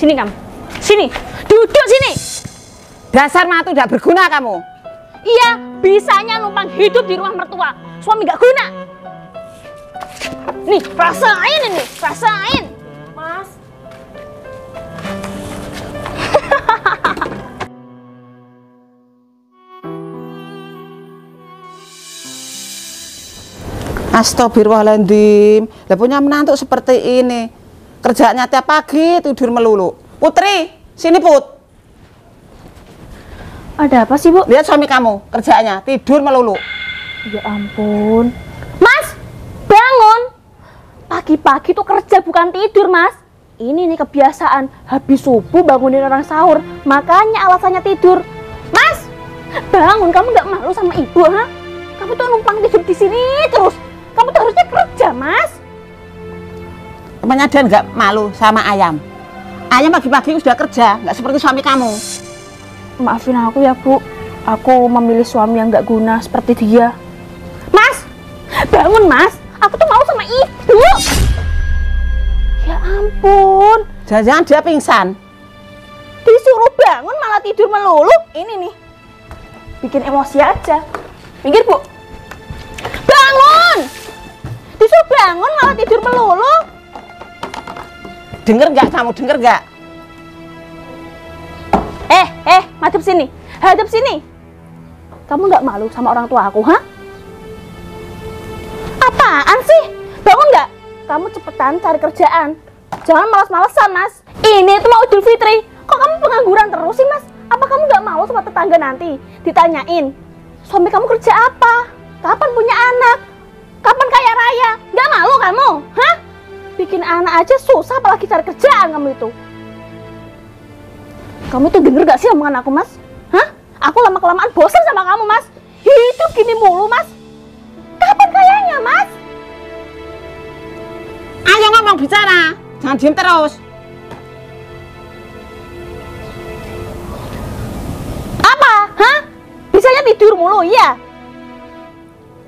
Sini kamu. Sini. Duduk sini. Dasar matu tidak berguna kamu. Iya, bisanya numpang hidup di rumah mertua. Suami gak guna. Nih, rasain ini, rasain. Mas. Astagfirullahaladzim. Lah punya menantu seperti ini. Kerjanya tiap pagi tidur melulu. Putri, sini Put. Ada apa sih, Bu? Lihat suami kamu, kerjanya tidur melulu. Ya ampun. Mas, bangun. Pagi-pagi tuh kerja bukan tidur, Mas. Ini nih kebiasaan. Habis subuh bangunin orang sahur. Makanya alasannya tidur. Mas, bangun. Kamu nggak malu sama ibu, ha? Kamu tuh numpang tidur di sini terus. Kamu tuh harusnya kerja, Mas. Temannya dia nggak malu sama ayam. Ayam pagi-pagi sudah kerja, nggak seperti suami kamu. Maafin aku ya, Bu. Aku memilih suami yang nggak guna seperti dia. Mas, bangun, Mas. Aku tuh mau sama ibu. Ya ampun. Jangan-jangan dia pingsan. Disuruh bangun malah tidur melulu. Ini nih, bikin emosi aja. Minggir, Bu. Bangun. Disuruh bangun malah tidur melulu. Dengar nggak kamu? Dengar nggak? Madep sini. Hadap sini. Kamu nggak malu sama orang tua aku, ha? Apaan sih? Bangun nggak? Kamu cepetan cari kerjaan. Jangan malas-malesan, Mas. Ini tuh mau Idul Fitri. Kok kamu pengangguran terus sih, Mas? Apa kamu nggak malu sama tetangga nanti? Ditanyain, suami kamu kerja apa? Kapan punya anak? Kapan kaya raya? Nggak malu kamu? Hah? Bikin anak aja susah, apalagi cari kerjaan kamu itu. Kamu tuh denger gak sih omongan aku, Mas? Hah? Aku lama-kelamaan bosan sama kamu, Mas. Hidup gini mulu, Mas. Kapan kayanya, Mas? Ayo ngomong bicara, jangan diem terus. Apa? Hah? Bisanya tidur mulu, iya?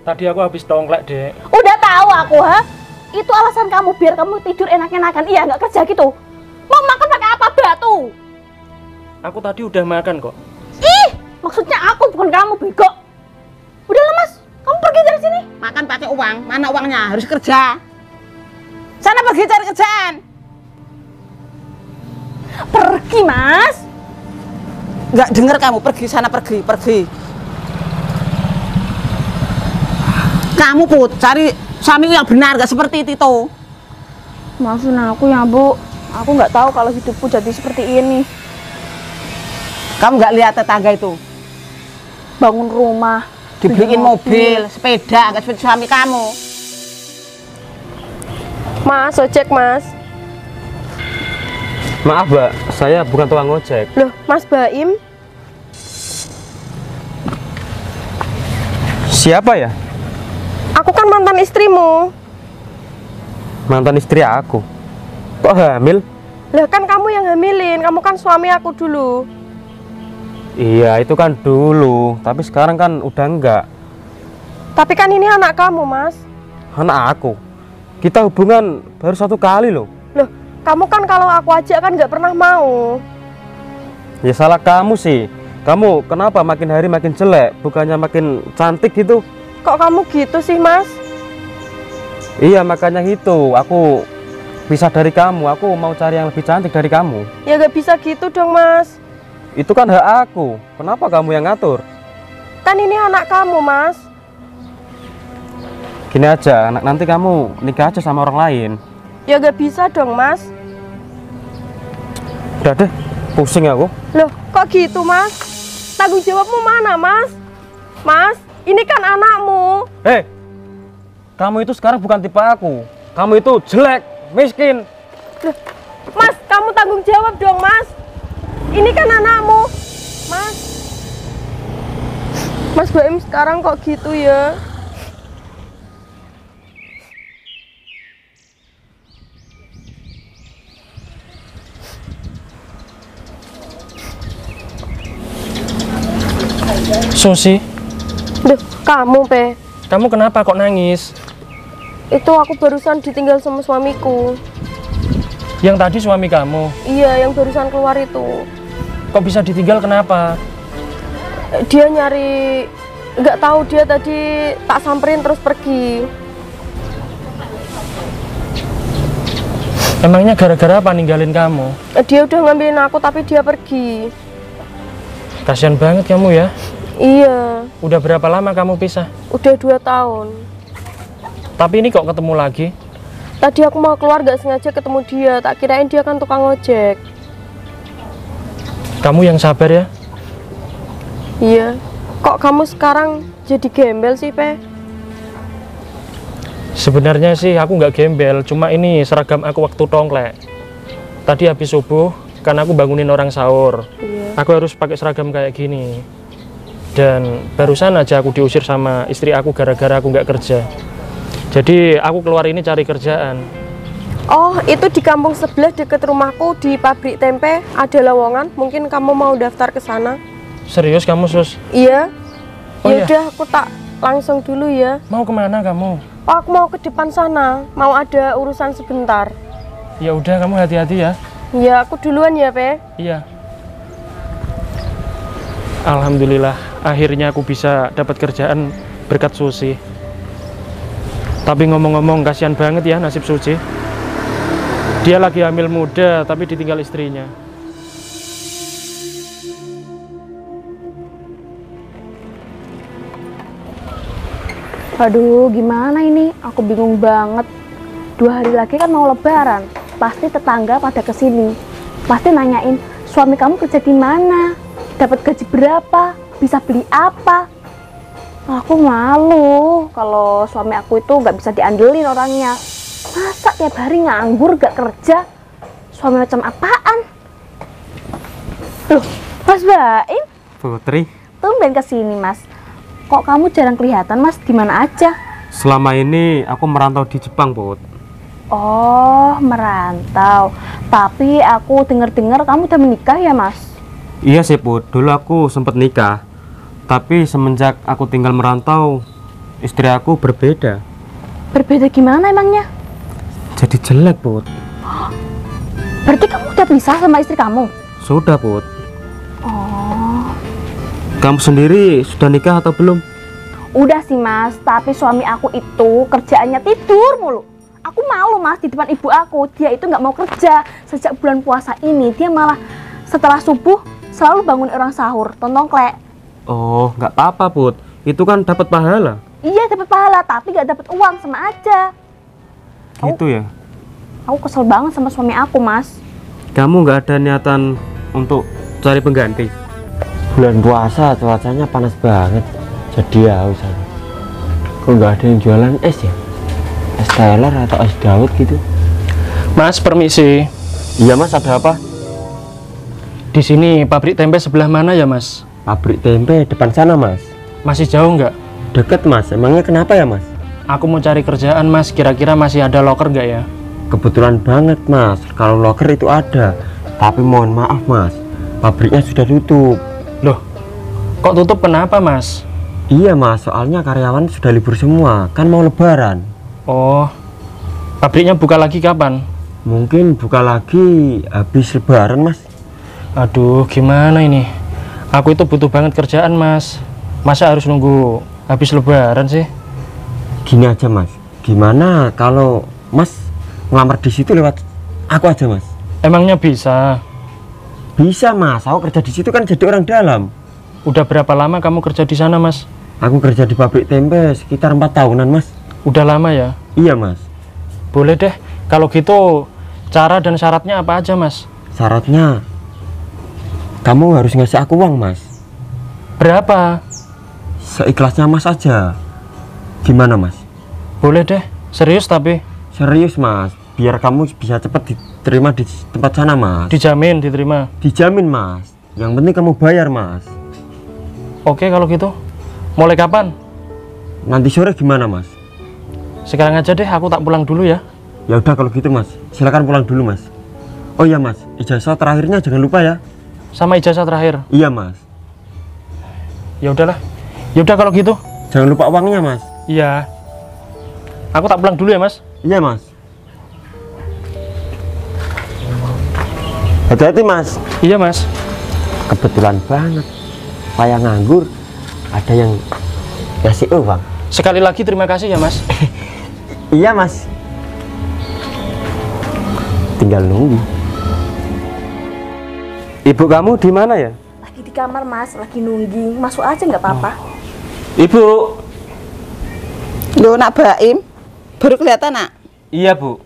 Tadi aku habis tongklek, Dek. Udah tahu aku, ha? Itu alasan kamu biar kamu tidur enak-enakan. Iya, nggak kerja gitu. Mau makan pakai apa, batu? Aku tadi udah makan kok. Ih, maksudnya aku bukan kamu, bego. Udahlah, Mas, kamu pergi dari sini. Makan pakai uang, mana uangnya? Harus kerja. Sana pergi cari kerjaan. Pergi, Mas. Nggak dengar kamu, pergi sana, pergi. Kamu Put, cari suami yang benar, nggak seperti itu. Maafin aku ya, Bu. Aku nggak tahu kalau hidupku jadi seperti ini. Kamu nggak lihat tetangga itu? Bangun rumah, Dibeliin mobil, sepeda, nggak seperti suami kamu. Mas, ojek, Mas. Maaf, Mbak, saya bukan tukang ojek. Loh, Mas Baim? Siapa ya? Aku kan mantan istrimu. Mantan istri aku. Kok hamil? Lah kan kamu yang hamilin, kamu kan suami aku dulu. Iya, itu kan dulu, tapi sekarang kan udah enggak. Tapi kan ini anak kamu, Mas. Anak aku. Kita hubungan baru 1 kali loh. Loh, kamu kan kalau aku ajak kan nggak pernah mau. Ya salah kamu sih. Kamu kenapa makin hari makin jelek, bukannya makin cantik gitu? Kok kamu gitu sih, Mas? Iya, makanya itu. Aku pisah dari kamu, aku mau cari yang lebih cantik dari kamu. Ya nggak bisa gitu dong, Mas. Itu kan hak aku. Kenapa kamu yang ngatur? Kan ini anak kamu, Mas. Gini aja, nanti kamu nikah aja sama orang lain. Ya nggak bisa dong, Mas. Udah deh, pusing aku. Loh, kok gitu, Mas? Tanggung jawabmu mana, Mas? Mas, ini kan anakmu. Hei, kamu itu sekarang bukan tipe aku. Kamu itu jelek, miskin. Loh, Mas, kamu tanggung jawab dong, Mas. Ini kan anakmu, Mas. Mas Baim sekarang kok gitu ya? Susi, Duh, kamu, Pe. kamu kenapa kok nangis? Itu aku barusan ditinggal sama suamiku. Yang tadi suami kamu. Iya, yang barusan keluar itu. Kok bisa ditinggal kenapa? Dia nyari, nggak tahu, dia tadi tak samperin terus pergi. Emangnya gara-gara apa ninggalin kamu? Dia udah ngambilin aku tapi dia pergi. Kasian banget kamu ya. Iya, Udah berapa lama kamu pisah? udah 2 tahun. Tapi ini kok ketemu lagi? Tadi aku mau keluar gak sengaja ketemu dia, tak kirain dia kan tukang ojek. Kamu yang sabar ya. Iya, kok kamu sekarang jadi gembel sih, Pe? Sebenarnya sih aku nggak gembel, cuma ini seragam aku waktu tongklek. Tadi habis subuh, kan aku bangunin orang sahur. Iya. Aku harus pakai seragam kayak gini. Dan barusan aja aku diusir sama istri aku gara-gara aku nggak kerja. Jadi aku keluar ini cari kerjaan. Oh, itu di kampung sebelah deket rumahku di pabrik tempe ada lowongan. Mungkin kamu mau daftar ke sana? Serius kamu, Sus? Iya. Oh, iya? Yaudah, aku tak langsung dulu ya. Mau kemana kamu? Oh, aku mau ke depan sana. Mau ada urusan sebentar. Ya udah, kamu hati-hati ya. Iya, aku duluan ya, Pe. Iya. Alhamdulillah, akhirnya aku bisa dapat kerjaan berkat Susi. Tapi ngomong-ngomong, kasihan banget ya nasib Suci. Dia lagi hamil muda, tapi ditinggal istrinya. Aduh, gimana ini? Aku bingung banget. 2 hari lagi kan mau lebaran. Pasti tetangga pada kesini. Pasti nanyain, suami kamu kerja di mana? Dapat gaji berapa? Bisa beli apa? Aku malu kalau suami aku itu nggak bisa diandelin orangnya. Masa tiap hari nganggur gak kerja? Suami macam apaan? Loh, Mas Baim, Putri, tumben kesini Mas. Kok kamu jarang kelihatan Mas? Di mana aja? selama ini aku merantau di Jepang, Put. Oh, merantau. Tapi aku dengar-dengar kamu udah menikah ya Mas? Iya sih, Put. Dulu aku sempat nikah. Tapi semenjak aku tinggal merantau, istri aku berbeda. Berbeda gimana emangnya? Jadi jelek, Put. Berarti kamu udah pisah sama istri kamu? Sudah, Put. Oh, Kamu sendiri sudah nikah atau belum? udah sih Mas. Tapi suami aku itu kerjaannya tidur mulu. Aku malu Mas di depan ibu aku. Dia itu nggak mau kerja. Sejak bulan puasa ini dia malah setelah subuh selalu bangun orang sahur, tongklek. Oh, nggak apa-apa, Put. Itu kan dapat pahala. Iya dapat pahala, tapi nggak dapat uang, sama aja. Gitu ya. Aku kesel banget sama suami aku Mas. Kamu nggak ada niatan untuk cari pengganti? Bulan puasa cuacanya panas banget, jadi haus aku. Kok nggak ada yang jualan es ya? Es teler atau es dawet gitu? Mas, permisi. Iya Mas, ada apa? Di sini pabrik tempe sebelah mana ya, Mas? Pabrik tempe depan sana Mas. Masih jauh nggak? Deket Mas, emangnya kenapa ya Mas? Aku mau cari kerjaan, Mas. Kira-kira masih ada loker nggak ya? Kebetulan banget Mas, kalau loker itu ada. Tapi mohon maaf Mas, pabriknya sudah tutup. Loh, kok tutup kenapa, Mas? Iya Mas, soalnya karyawan sudah libur semua, kan mau lebaran. Oh, pabriknya buka lagi kapan? Mungkin buka lagi habis lebaran Mas. Aduh, gimana ini? Aku itu butuh banget kerjaan, Mas. Masa harus nunggu habis lebaran sih? Gini aja Mas, gimana kalau Mas ngelamar di situ lewat aku aja Mas? Emangnya bisa? Bisa Mas, aku kerja di situ kan jadi orang dalam. Udah berapa lama kamu kerja di sana, Mas? Aku kerja di pabrik tempe sekitar 4 tahunan Mas. Udah lama ya? Iya Mas. Boleh deh. Kalau gitu, cara dan syaratnya apa aja, Mas? Syaratnya kamu harus ngasih aku uang Mas. Berapa? Seikhlasnya Mas aja. Gimana Mas? Boleh deh. Serius tapi? Serius Mas, biar kamu bisa cepat diterima di tempat sana Mas. Dijamin diterima? Dijamin Mas. Yang penting kamu bayar Mas. Oke kalau gitu. Mulai kapan? Nanti sore gimana Mas? Sekarang aja deh, aku tak pulang dulu ya. Ya udah kalau gitu Mas, silakan pulang dulu Mas. Oh iya Mas, ijazah terakhirnya jangan lupa ya. Sama ijazah terakhir? Iya Mas. Ya udahlah. Ya udah kalau gitu. Jangan lupa uangnya Mas. Iya. Aku tak pulang dulu ya, Mas. Iya Mas. Hati-hati Mas. Iya Mas. Kebetulan banget. Saya nganggur, ada yang ngasih uang. Sekali lagi terima kasih ya Mas. Iya Mas. Tinggal nunggu. Ibu kamu di mana ya? Lagi di kamar Mas, lagi nungging. Masuk aja nggak apa-apa. Ibu. Loh, Nak Baim, baru kelihatan, Nak? Iya, Bu.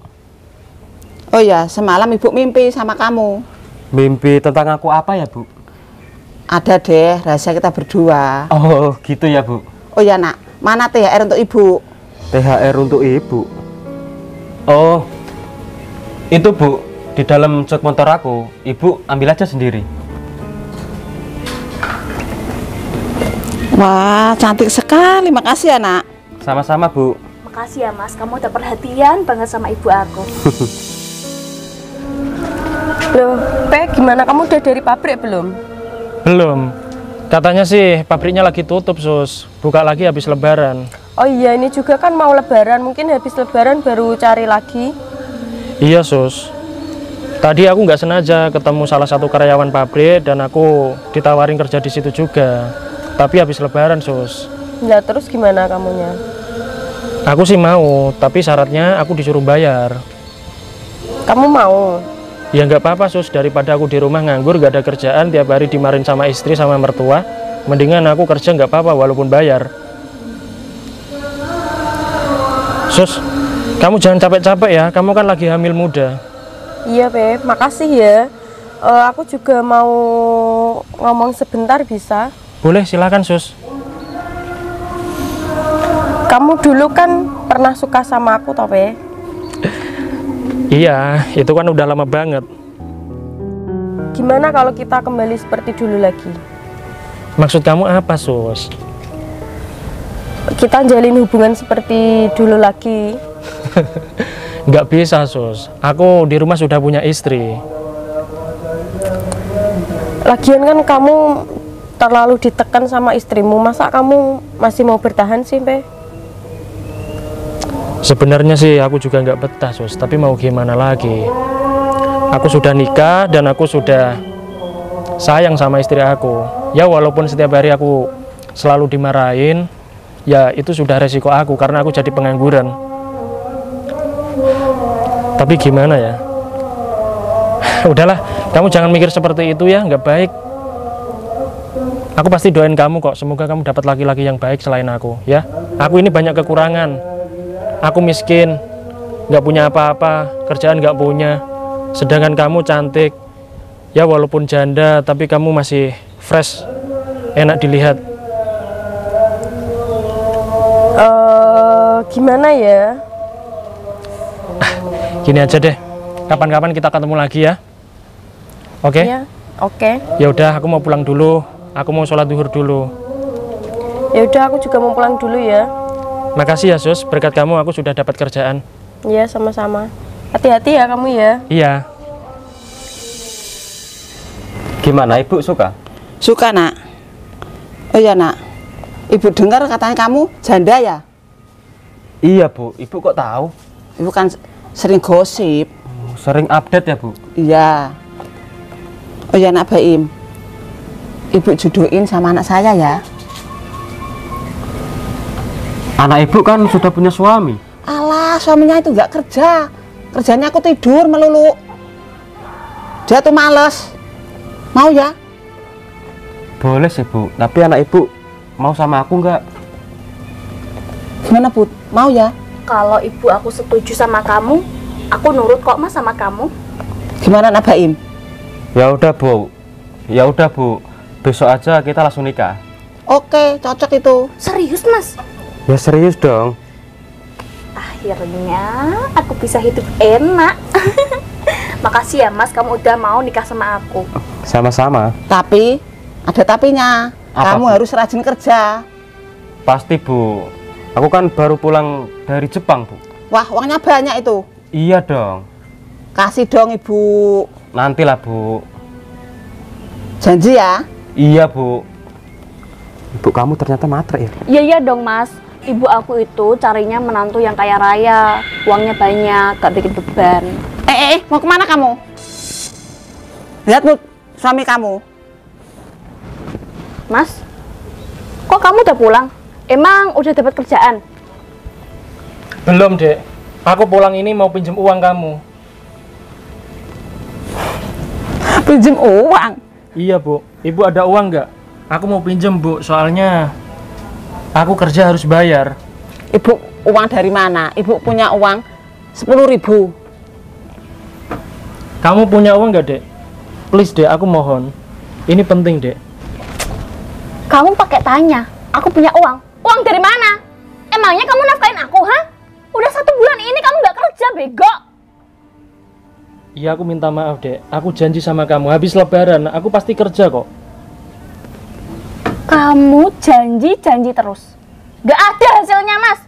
Oh ya, semalam Ibu mimpi sama kamu. Mimpi tentang aku apa ya, Bu? Ada deh, rahasia kita berdua. Oh, gitu ya, Bu. Oh ya, Nak, mana THR untuk Ibu? THR untuk Ibu. Oh, itu, Bu. Di dalam jok motor aku. Ibu ambil aja sendiri. Wah, cantik sekali. Makasih ya, Nak. Sama-sama, Bu. Makasih ya Mas, kamu udah perhatian banget sama ibu aku. Loh, Pe, gimana kamu udah dari pabrik belum? Belum. Katanya sih pabriknya lagi tutup, Sus. Buka lagi habis lebaran. Oh iya, ini juga kan mau lebaran, mungkin habis lebaran baru cari lagi. Iya, Sus. Tadi aku nggak sengaja ketemu salah satu karyawan pabrik dan aku ditawarin kerja di situ juga. Tapi habis lebaran, Sus. Nah, terus gimana kamunya? Aku sih mau, tapi syaratnya aku disuruh bayar. Kamu mau? Ya nggak apa-apa, Sus. Daripada aku di rumah nganggur, nggak ada kerjaan, tiap hari dimarahin sama istri sama mertua, mendingan aku kerja nggak apa-apa walaupun bayar. Sus, kamu jangan capek-capek ya, kamu kan lagi hamil muda. Iya, Pe, makasih ya. Aku juga mau ngomong sebentar, bisa? Boleh, silakan, Sus. Kamu dulu kan pernah suka sama aku, toh, Pe? Iya, itu kan udah lama banget. Gimana kalau kita kembali seperti dulu lagi? Maksud kamu apa, Sus? Kita jalin hubungan seperti dulu lagi. Nggak bisa, Sus. Aku di rumah sudah punya istri. Lagian kan kamu terlalu ditekan sama istrimu. Masa kamu masih mau bertahan sih, Pe? Sebenarnya sih aku juga nggak betah, Sus. Tapi mau gimana lagi? Aku sudah nikah dan aku sudah sayang sama istri aku. Ya walaupun setiap hari aku selalu dimarahin, ya itu sudah resiko aku karena aku jadi pengangguran. Tapi gimana ya? Udahlah, kamu jangan mikir seperti itu ya, nggak baik. Aku pasti doain kamu kok, semoga kamu dapat laki-laki yang baik selain aku, ya. Aku ini banyak kekurangan. Aku miskin, nggak punya apa-apa, kerjaan nggak punya. Sedangkan kamu cantik, ya walaupun janda, tapi kamu masih fresh, enak dilihat. Gimana ya? Gini aja deh, kapan-kapan kita ketemu lagi ya. Oke? Iya, oke. Ya udah, aku mau pulang dulu. Aku mau sholat zuhur dulu. Ya udah, aku juga mau pulang dulu ya. Makasih ya, Sus. Berkat kamu aku sudah dapat kerjaan. Iya, sama-sama. Hati-hati ya kamu ya. Iya. Gimana, Ibu suka? Suka, Nak. Oh ya, Nak. Ibu dengar katanya kamu janda ya? Iya, Bu. Ibu kok tahu? Ibu kan sering gosip. Sering update ya, Bu? Iya. Oh ya, Nak Baim. Ibu jodohin sama anak saya ya. Anak Ibu kan sudah punya suami. Alah, suaminya itu nggak kerja. Kerjanya aku tidur melulu. Dia tuh males. Mau ya? Boleh sih, Bu. Tapi anak Ibu mau sama aku nggak? Gimana, Bud? Mau ya? Kalau ibu aku setuju sama kamu, aku nurut kok Mas sama kamu. Gimana, Nak Baim? Ya udah, Bu. Ya udah, Bu. Besok aja kita langsung nikah. Oke, cocok itu. Serius Mas? Ya serius dong. Akhirnya aku bisa hidup enak. Makasih ya Mas, kamu udah mau nikah sama aku. Sama-sama. Tapi, ada tapinya. Apa, Kamu Bu? harus rajin kerja. Pasti, Bu. Aku kan baru pulang dari Jepang, Bu. Wah, uangnya banyak itu. Iya dong. Kasih dong, Ibu. Nantilah, Bu. Janji ya? Iya, Bu. Ibu kamu ternyata matre ya? Iya dong Mas. Ibu aku itu carinya menantu yang kaya raya, uangnya banyak, gak bikin beban. Mau kemana kamu? Lihat Bu, suami kamu. Mas, kok kamu udah pulang? Emang udah dapat kerjaan? Belum, Dek. Aku pulang ini mau pinjam uang kamu. Pinjam uang. Iya, Bu. Ibu ada uang nggak? Aku mau pinjam, Bu. Soalnya aku kerja harus bayar. Ibu uang dari mana? Ibu punya uang 10.000. Kamu punya uang nggak, Dek? Please, Dek. Aku mohon. Ini penting, Dek. Kamu pakai tanya, aku punya uang. Uang dari mana? Emangnya kamu nafkain aku, ha? Udah 1 bulan ini kamu nggak kerja, bego. Iya, aku minta maaf, Dek. Aku janji sama kamu, habis lebaran aku pasti kerja kok. Kamu janji terus. Gak ada hasilnya, Mas.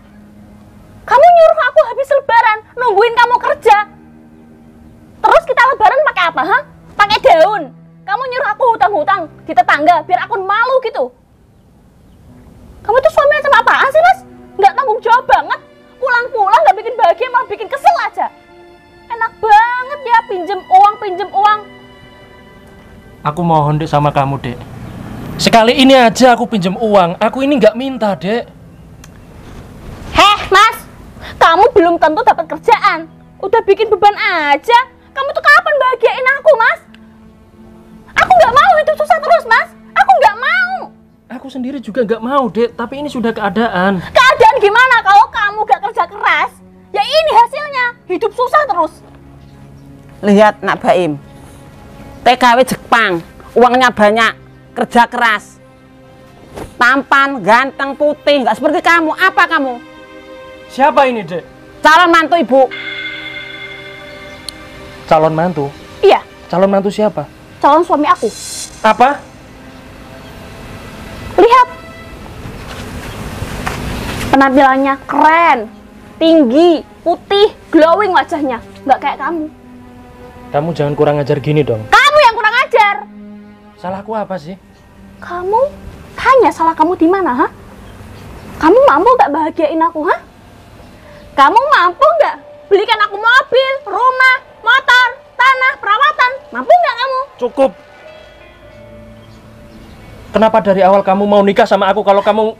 Kamu nyuruh aku habis lebaran, nungguin kamu kerja. Terus kita lebaran pakai apa, ha? Pakai daun. Kamu nyuruh aku hutang-hutang di tetangga biar aku malu gitu. Kamu tuh suami macam apaan sih, Mas? Nggak tanggung jawab banget. Pulang-pulang nggak bikin bahagia, malah bikin kesel aja. Enak banget ya, pinjem uang. Aku mohon, Dek, sama kamu, Dek. Sekali ini aja aku pinjam uang. Aku ini nggak minta, Dek. Heh, Mas. Kamu belum tentu dapat kerjaan. Udah bikin beban aja. Kamu tuh kapan bahagiain aku, Mas? Aku nggak mau itu susah terus, Mas. Aku nggak mau. Aku sendiri juga nggak mau, Dek. Tapi ini sudah keadaan. Keadaan gimana kalau kamu gak kerja keras? Ya ini hasilnya, hidup susah terus. Lihat Nak Baim, TKW Jepang, uangnya banyak, kerja keras, tampan, ganteng, putih, nggak seperti kamu. Apa kamu? Siapa ini, Dek? Calon mantu ibu. Calon mantu? Iya, Calon mantu siapa? calon suami aku. Apa? Lihat. Penampilannya keren, tinggi, putih, glowing wajahnya. Nggak kayak kamu. Kamu jangan kurang ajar gini dong. Kamu yang kurang ajar. Salahku apa sih? Kamu tanya salah kamu di mana, ha? Kamu mampu nggak bahagiain aku, ha? Kamu mampu nggak belikan aku mobil, rumah, motor, tanah, perawatan? Mampu nggak kamu? Cukup. Kenapa dari awal kamu mau nikah sama aku kalau kamu...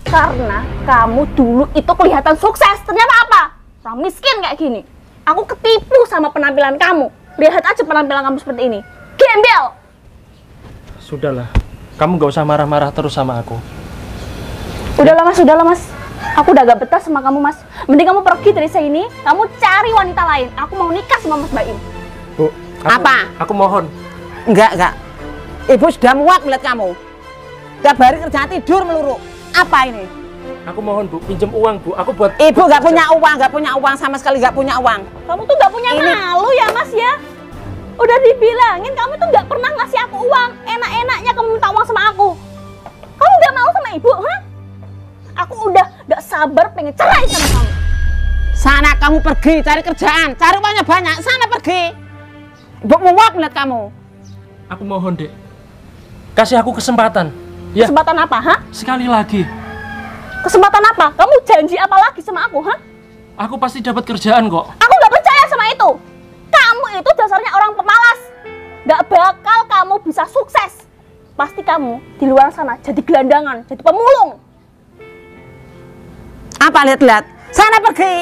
Karena kamu dulu itu kelihatan sukses. Ternyata apa? Orang miskin kayak gini. Aku ketipu sama penampilan kamu. Lihat aja penampilan kamu seperti ini. Gembel. Sudahlah. Kamu gak usah marah-marah terus sama aku. Udahlah mas. Aku udah gak betah sama kamu, Mas. Mending kamu pergi dari sini. Kamu cari wanita lain. Aku mau nikah sama Mas Baim. Bu, Apa? Aku mohon. Enggak. Ibu sudah muak melihat kamu. Tiap hari kerja tidur melulu. Apa ini? Aku mohon, Bu, pinjam uang, Bu. Aku buat... Ibu nggak punya uang sama sekali, nggak punya uang. Kamu tuh gak punya malu ya, Mas ya? Udah dibilangin kamu tuh gak pernah ngasih aku uang. Enak-enaknya kamu minta uang sama aku. Kamu gak mau sama ibu, ha? Aku udah gak sabar pengen cerai sama kamu. Sana kamu pergi cari kerjaan, cari uangnya banyak. Sana pergi. Ibu muak melihat kamu. Aku mohon, Dek. Kasih aku kesempatan. Ya, Kesempatan apa, ha? sekali lagi. Kesempatan apa? Kamu janji apa lagi sama aku, ha? Aku pasti dapat kerjaan kok. Aku gak percaya sama itu. Kamu itu dasarnya orang pemalas. Gak bakal kamu bisa sukses. Pasti kamu di luar sana jadi gelandangan, jadi pemulung. Apa lihat-lihat? Sana pergi.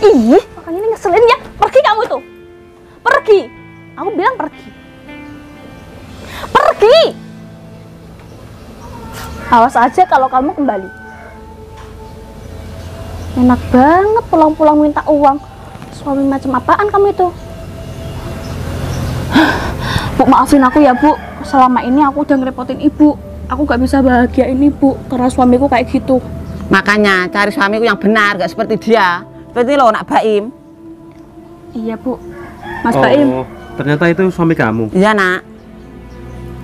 Ih, makanya ini ngeselin ya. Pergi kamu itu. Pergi. Aku bilang pergi. Pergi. Awas aja kalau kamu kembali. Enak banget pulang-pulang minta uang. Suami macam apaan kamu itu? Bu, maafin aku ya, Bu. Selama ini aku udah ngerepotin ibu. Aku gak bisa bahagiain ibu karena suamiku kayak gitu. Makanya cari suamiku yang benar, gak seperti dia. Seperti lo, Nak Baim. Iya, Bu. Mas Baim. Ternyata itu suami kamu. Iya, Nak.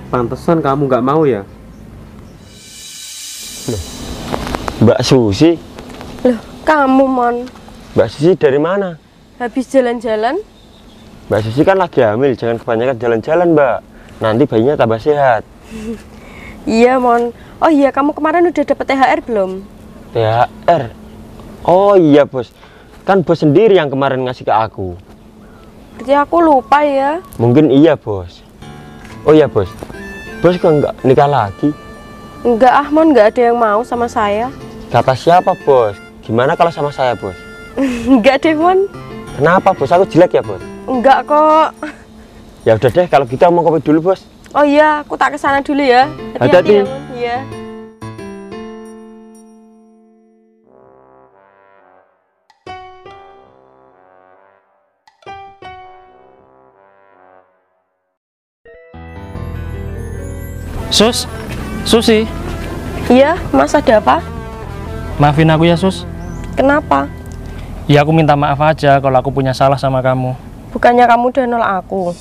Pantesan kamu nggak mau ya? Mbak Susi? Loh, kamu, Mon. Mbak Susi dari mana? Habis jalan-jalan? Mbak Susi kan lagi hamil, jangan kebanyakan jalan-jalan, Mbak. Nanti bayinya tambah sehat. Iya, Mon. Oh iya, kamu kemarin udah dapet THR belum? THR? Oh iya, Bos. Kan Bos sendiri yang kemarin ngasih ke aku. Berarti aku lupa ya. Mungkin iya, Bos. Oh iya, Bos. Bos kok nggak nikah lagi? Enggak, Ahmon, nggak ada yang mau sama saya. Kata siapa, Bos? Gimana kalau sama saya, Bos? Enggak deh, Mon. Kenapa, Bos? Aku jelek ya, Bos? Enggak kok. Ya udah deh, kalau gitu mau kopi dulu, Bos. Oh iya, aku tak kesana dulu ya. Hati-hati. Ya, Mon. Iya. Susi, Iya, Mas, ada apa? maafin aku ya Sus. Kenapa? Ya aku minta maaf aja kalau aku punya salah sama kamu. Bukannya kamu udah nolak aku?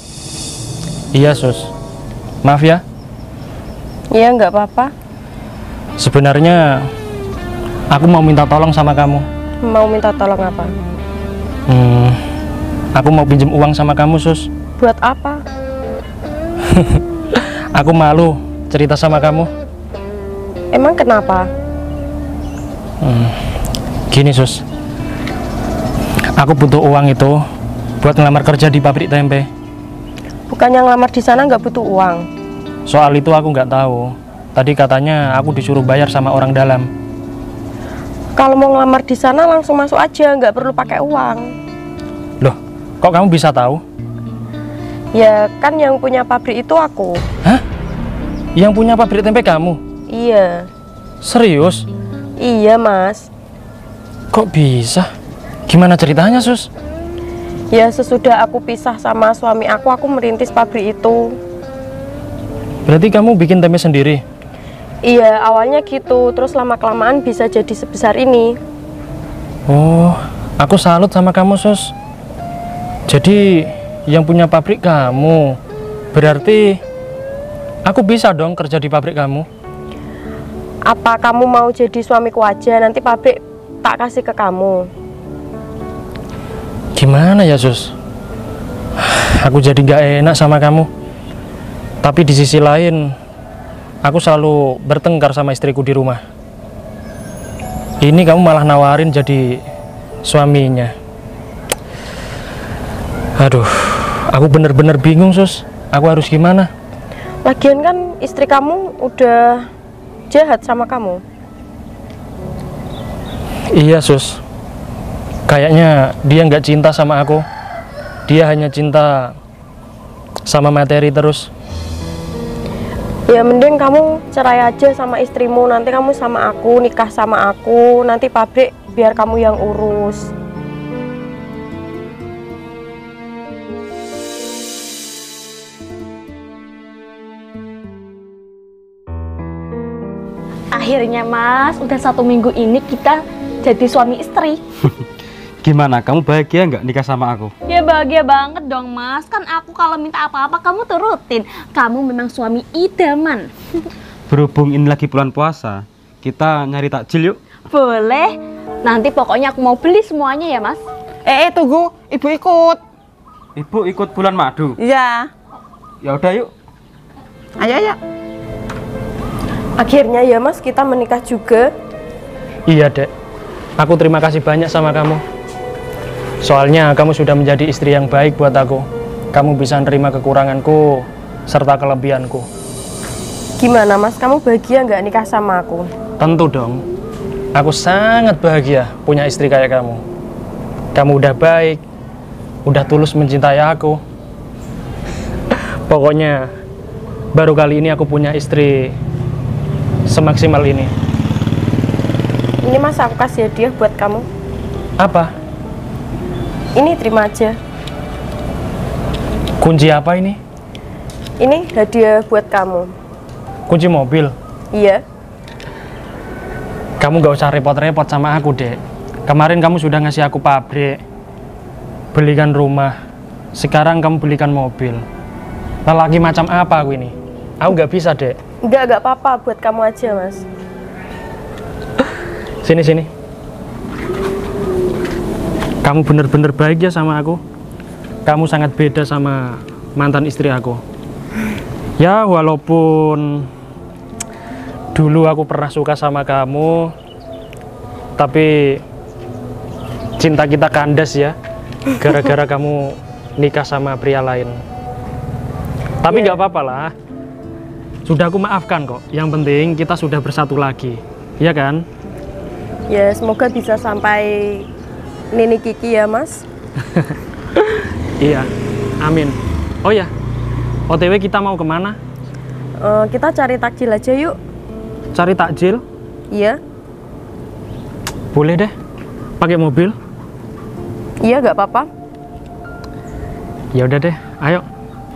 Iya Sus, maaf ya. Iya, nggak apa-apa. Sebenarnya aku mau minta tolong sama kamu. Mau minta tolong apa? Aku mau pinjem uang sama kamu Sus. Buat apa? Aku malu cerita sama kamu. Emang kenapa? Gini Sus, aku butuh uang itu buat ngelamar kerja di pabrik tempe. Bukannya ngelamar di sana nggak butuh uang? Soal itu aku nggak tahu. Tadi katanya aku disuruh bayar sama orang dalam. Kalau mau ngelamar di sana langsung masuk aja, nggak perlu pakai uang. Loh, kok kamu bisa tahu? Ya kan yang punya pabrik itu aku. Hah? Yang punya pabrik tempe kamu? Iya. Serius? Iya, Mas. Kok bisa? Gimana ceritanya, Sus? Ya sesudah aku pisah sama suami aku merintis pabrik itu. Berarti kamu bikin tempe sendiri? Iya, awalnya gitu. Terus lama-kelamaan bisa jadi sebesar ini. Oh, aku salut sama kamu, Sus. Jadi yang punya pabrik kamu. Berarti aku bisa dong kerja di pabrik kamu. Apa kamu mau jadi suamiku aja? Nanti pabrik tak kasih ke kamu. Gimana ya Sus? Aku jadi gak enak sama kamu. Tapi di sisi lain, aku selalu bertengkar sama istriku di rumah. Ini kamu malah nawarin jadi suaminya. Aduh, aku bener-bener bingung Sus. Aku harus gimana? Lagian kan istri kamu udah jahat sama kamu. Iya Sus, kayaknya dia nggak cinta sama aku. Dia hanya cinta sama materi terus. Ya mending kamu cerai aja sama istrimu. Nanti kamu sama aku, nikah sama aku. Nanti pabrik biar kamu yang urus. Akhirnya Mas, udah 1 minggu ini kita jadi suami istri. Gimana? Kamu bahagia nggak nikah sama aku? Ya bahagia banget dong Mas. Kan aku kalau minta apa-apa kamu turutin. Kamu memang suami idaman. Berhubung ini lagi bulan puasa, kita nyari takjil yuk. Boleh. Nanti pokoknya aku mau beli semuanya ya Mas. Tunggu, ibu ikut. Ibu ikut bulan madu. Iya. Ya udah yuk. Ayo. Akhirnya ya Mas, kita menikah juga. Iya Dek, aku terima kasih banyak sama kamu. Soalnya kamu sudah menjadi istri yang baik buat aku. Kamu bisa nerima kekuranganku serta kelebihanku. Gimana Mas, kamu bahagia nggak nikah sama aku? Tentu dong. Aku sangat bahagia punya istri kayak kamu. Kamu udah baik, udah tulus mencintai aku. Pokoknya baru kali ini aku punya istri semaksimal ini. Ini Mas, aku kasih hadiah buat kamu. Apa? Ini terima aja. Kunci apa ini? Ini hadiah buat kamu. Kunci mobil. Iya. Kamu gak usah repot-repot sama aku, Dek. Kemarin kamu sudah ngasih aku pabrik, belikan rumah. Sekarang kamu belikan mobil. Lelaki macam apa aku ini? Aku gak bisa, Dek. Enggak apa-apa, buat kamu aja Mas. Sini. Kamu bener-bener baik ya sama aku. Kamu sangat beda sama mantan istri aku. Ya walaupun dulu aku pernah suka sama kamu, tapi cinta kita kandas ya. Gara-gara kamu nikah sama pria lain. Tapi nggak apa-apa lah. Sudah aku maafkan kok. Yang penting kita sudah bersatu lagi. Iya kan? Ya semoga bisa sampai Nini Kiki ya Mas. Iya, amin. Oh ya, OTW kita mau kemana? Kita cari takjil aja yuk. Cari takjil? Iya. Boleh deh, pakai mobil. Iya gak apa-apa. Ya udah deh, ayo.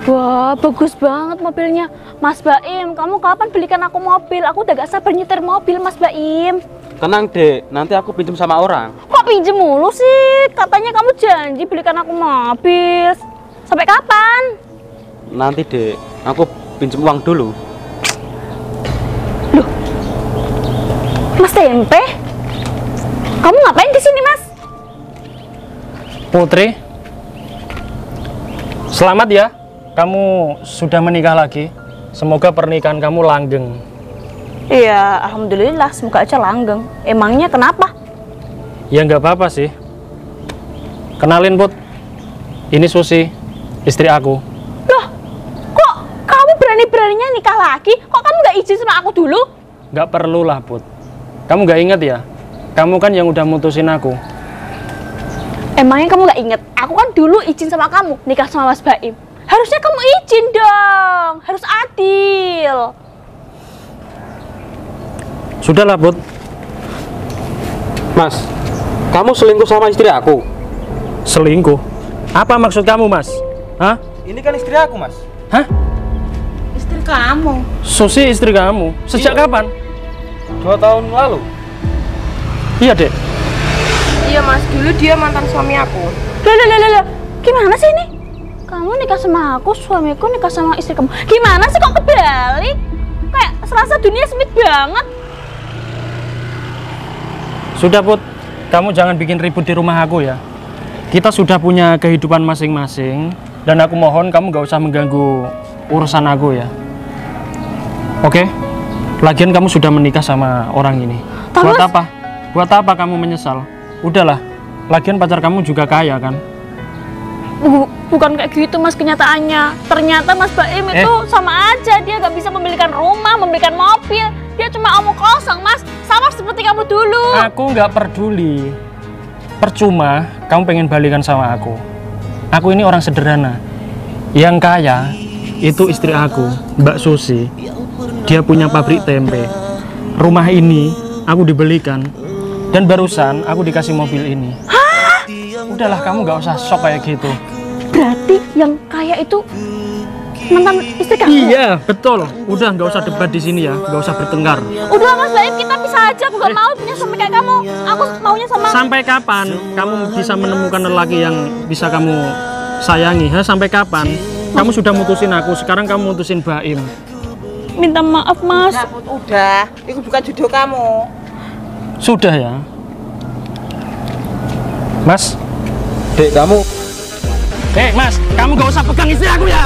Wah, bagus banget mobilnya. Mas Baim, kamu kapan belikan aku mobil? Aku udah gak sabar nyetir mobil, Mas Baim. Tenang dek, nanti aku pinjam sama orang. Kok pinjem mulu sih? Katanya kamu janji belikan aku mobil. Sampai kapan? Nanti dek, aku pinjam uang dulu. Mas Tempe? Kamu ngapain di sini, Mas? Putri, selamat ya. Kamu sudah menikah lagi. Semoga pernikahan kamu langgeng. Iya, alhamdulillah, semoga aja langgeng. Emangnya kenapa? Ya nggak apa-apa sih. Kenalin Put, ini Susi, istri aku. Loh, kok kamu berani-beraninya nikah lagi? Kok kamu nggak izin sama aku dulu? Nggak perlu lah Put. Kamu nggak inget ya? Kamu kan yang udah mutusin aku. Emangnya kamu nggak inget? Aku kan dulu izin sama kamu nikah sama Mas Baim. Harusnya kamu izin dong, harus adil. Sudahlah Put. Mas, kamu selingkuh sama istri aku? Selingkuh? Apa maksud kamu Mas? Hah? Ini kan istri aku mas. Hah? Istri kamu. Susi istri kamu? Sejak kapan? 2 tahun lalu. Iya dek. Iya Mas, dulu dia mantan suami aku. Loh, gimana sih ini? Kamu nikah sama aku, suamiku nikah sama istri kamu. Gimana sih kok kebalik? Kayak serasa dunia sempit banget. Sudah Put, kamu jangan bikin ribut di rumah aku ya. Kita sudah punya kehidupan masing-masing. Dan aku mohon kamu gak usah mengganggu urusan aku ya. Oke? Lagian kamu sudah menikah sama orang ini. Thomas? Buat apa? Buat apa kamu menyesal? Udahlah, lagian pacar kamu juga kaya kan? Bukan kayak gitu Mas kenyataannya. Ternyata Mas Baim itu sama aja. Dia gak bisa membelikan rumah, membelikan mobil. Dia cuma omong kosong Mas. Sama seperti kamu dulu. Aku nggak peduli. Percuma kamu pengen balikan sama aku. Aku ini orang sederhana. Yang kaya itu istri aku, Mbak Susi. Dia punya pabrik tempe. Rumah ini aku dibelikan. Dan barusan aku dikasih mobil ini. Hah? Udahlah kamu nggak usah sok kayak gitu. Berarti yang kaya itu mantan istri kamu? Iya betul. Udah nggak usah debat di sini ya, nggak usah bertengkar. Udah Mas Baim, kita pisah aja. Aku gak mau punya suami kayak kamu. Aku maunya sama. Sampai kapan kamu bisa menemukan lelaki yang bisa kamu sayangi? Sampai kapan? Kamu sudah mutusin aku, sekarang kamu mutusin Baim. Minta maaf Mas. Nah, Put, udah. Itu bukan jodoh kamu. Sudah ya. Mas. Dek, kamu Mas, kamu gak usah pegang istri aku ya.